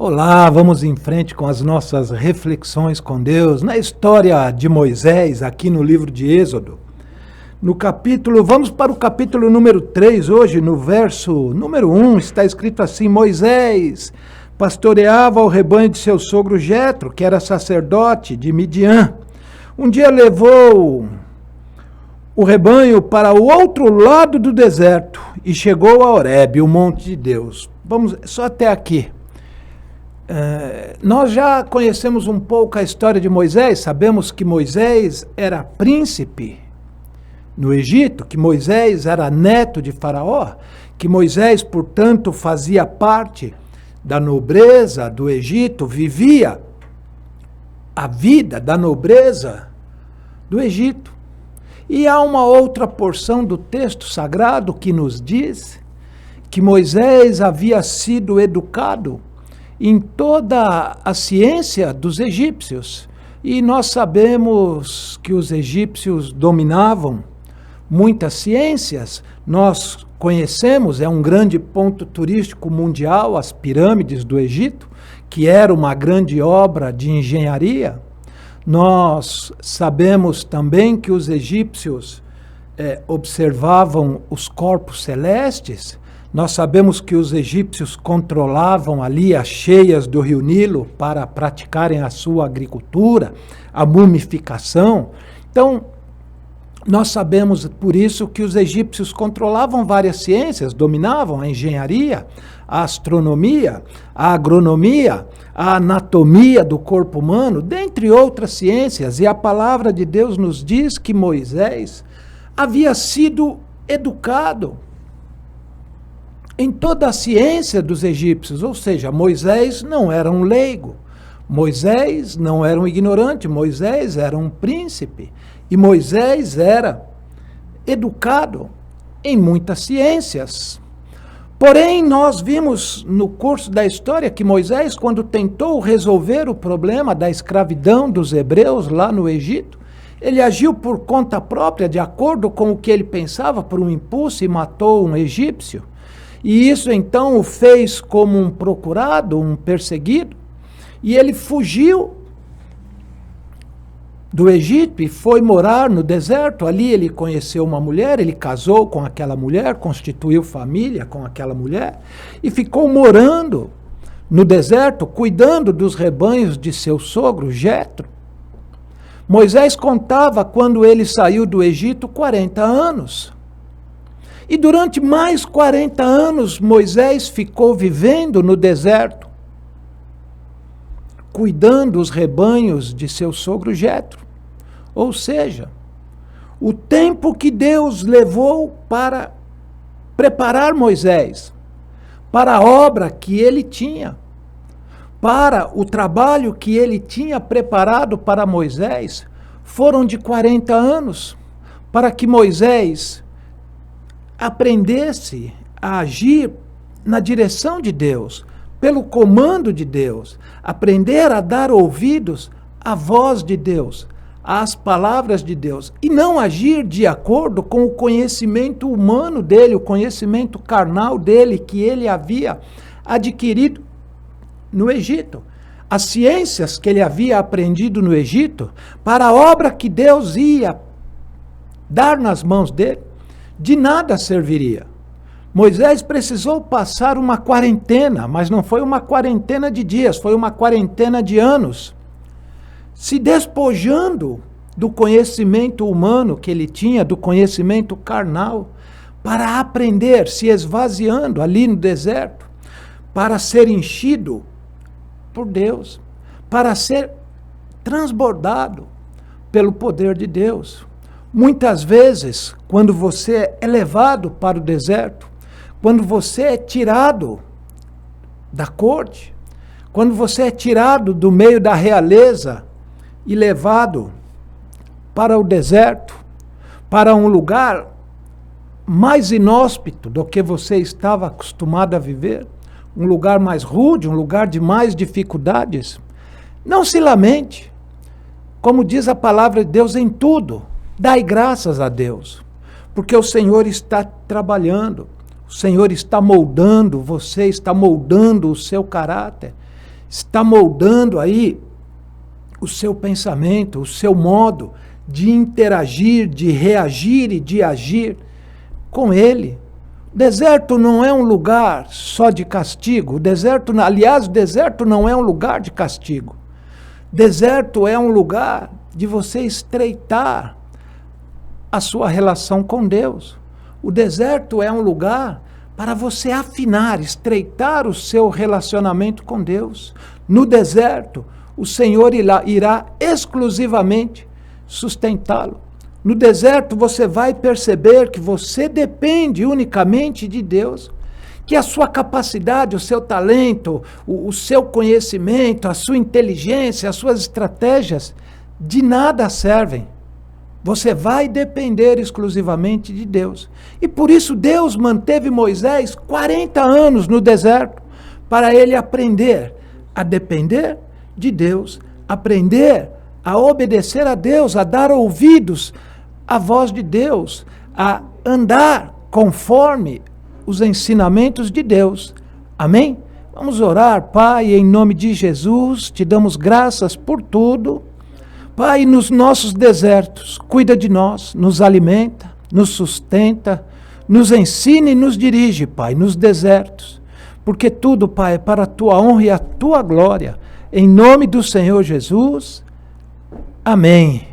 Olá, vamos em frente com as nossas reflexões com Deus na história de Moisés, aqui no livro de Êxodo. Vamos para o capítulo número 3 hoje, no verso número 1, está escrito assim: Moisés pastoreava o rebanho de seu sogro Jetro, que era sacerdote de Midian. Um dia levou o rebanho para o outro lado do deserto e chegou a Horebe, o monte de Deus. Vamos só até aqui. Nós já conhecemos um pouco a história de Moisés, sabemos que Moisés era príncipe no Egito, que Moisés era neto de Faraó, que Moisés, portanto, fazia parte da nobreza do Egito, vivia a vida da nobreza do Egito. E há uma outra porção do texto sagrado que nos diz que Moisés havia sido educado em toda a ciência dos egípcios. E nós sabemos que os egípcios dominavam muitas ciências. Nós conhecemos, é um grande ponto turístico mundial, as pirâmides do Egito, que era uma grande obra de engenharia. Nós sabemos também que os egípcios observavam os corpos celestes. Nós sabemos que os egípcios controlavam ali as cheias do rio Nilo para praticarem a sua agricultura, a mumificação. Então, nós sabemos por isso que os egípcios controlavam várias ciências, dominavam a engenharia, a astronomia, a agronomia, a anatomia do corpo humano, dentre outras ciências. E a palavra de Deus nos diz que Moisés havia sido educado em toda a ciência dos egípcios, ou seja, Moisés não era um leigo, Moisés não era um ignorante, Moisés era um príncipe, e Moisés era educado em muitas ciências. Porém, nós vimos no curso da história que Moisés, quando tentou resolver o problema da escravidão dos hebreus lá no Egito, ele agiu por conta própria, de acordo com o que ele pensava, por um impulso, e matou um egípcio. E isso então o fez como um procurado, um perseguido, e ele fugiu do Egito e foi morar no deserto. Ali ele conheceu uma mulher, ele casou com aquela mulher, constituiu família com aquela mulher e ficou morando no deserto, cuidando dos rebanhos de seu sogro Jetro. Moisés contava, quando ele saiu do Egito, 40 anos. E durante mais 40 anos, Moisés ficou vivendo no deserto, cuidando os rebanhos de seu sogro Jetro. Ou seja, o tempo que Deus levou para preparar Moisés para a obra que ele tinha, para o trabalho que ele tinha preparado para Moisés, foram de 40 anos, para que Moisés aprendesse a agir na direção de Deus, pelo comando de Deus, aprender a dar ouvidos à voz de Deus, às palavras de Deus, e não agir de acordo com o conhecimento humano dele, o conhecimento carnal dele, que ele havia adquirido no Egito. As ciências que ele havia aprendido no Egito, para a obra que Deus ia dar nas mãos dele, de nada serviria. Moisés precisou passar uma quarentena, mas não foi uma quarentena de dias, foi uma quarentena de anos, se despojando do conhecimento humano que ele tinha, do conhecimento carnal, para aprender, se esvaziando ali no deserto, para ser enchido por Deus, para ser transbordado pelo poder de Deus. Muitas vezes, quando você é levado para o deserto, quando você é tirado da corte, quando você é tirado do meio da realeza e levado para o deserto, para um lugar mais inóspito do que você estava acostumado a viver, um lugar mais rude, um lugar de mais dificuldades, não se lamente. Como diz a palavra de Deus, em tudo dai graças a Deus, porque o Senhor está trabalhando, o Senhor está moldando você, está moldando o seu caráter. está moldando aí o seu pensamento, o seu modo de interagir, de reagir e de agir com Ele. O deserto não é um lugar só de castigo. Aliás, o deserto não é um lugar de castigo. Deserto é um lugar de você estreitar a sua relação com Deus. O deserto é um lugar para você afinar, estreitar o seu relacionamento com Deus. No deserto, o Senhor irá exclusivamente sustentá-lo. No deserto, você vai perceber que você depende unicamente de Deus, que a sua capacidade, o seu talento, o seu conhecimento, a sua inteligência, as suas estratégias, de nada servem. Você vai depender exclusivamente de Deus. E por isso Deus manteve Moisés 40 anos no deserto, para ele aprender a depender de Deus, aprender a obedecer a Deus, a dar ouvidos à voz de Deus, a andar conforme os ensinamentos de Deus. Amém? Vamos orar. Pai, em nome de Jesus, te damos graças por tudo. Pai, nos nossos desertos, cuida de nós, nos alimenta, nos sustenta, nos ensina e nos dirige, Pai, nos desertos. Porque tudo, Pai, é para a tua honra e a tua glória. Em nome do Senhor Jesus. Amém.